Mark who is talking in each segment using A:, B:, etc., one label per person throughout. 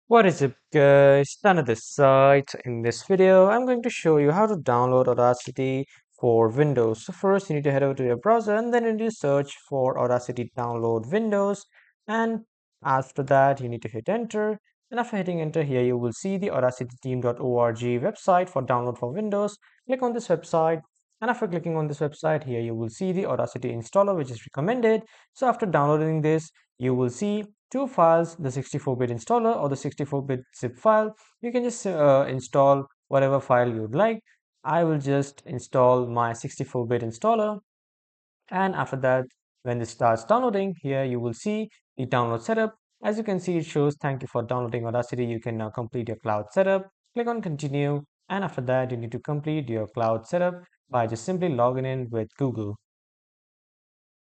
A: What is up, guys? None of this site. In this video, I'm going to show you how to download Audacity for Windows. So first, you need to head over to your browser and then you need to search for Audacity download Windows. And after that, you need to hit enter. And after hitting enter here, you will see the audacityteam.org website for download for Windows. Click on this website. And after clicking on this website here, you will see the Audacity installer, which is recommended. So after downloading this, you will see two files, the 64-bit installer or the 64-bit zip file. You can just install whatever file you'd like. I will just install my 64-bit installer, and after that, when this starts downloading, here you will see the download setup. As you can see, it shows thank you for downloading Audacity. You can now complete your cloud setup. Click on continue, and after that, you need to complete your cloud setup by just simply logging in with Google.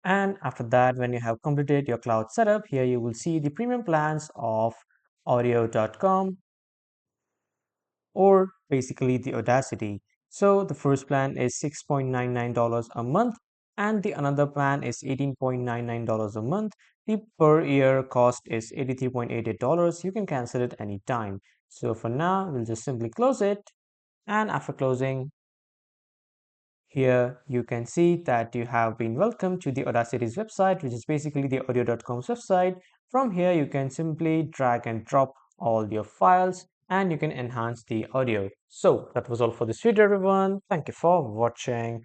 A: And after that, when you have completed your cloud setup, here you will see the premium plans of audio.com or basically the Audacity. So the first plan is $6.99 a month and the another plan is $18.99 a month. The per year cost is $83.88. You can cancel it anytime. So for now, we'll just simply close it. And after closing, here you can see that you have been welcomed to the Audacity's website, which is basically the audio.com's website. From here, you can simply drag and drop all your files and you can enhance the audio. So that was all for this video, everyone. Thank you for watching.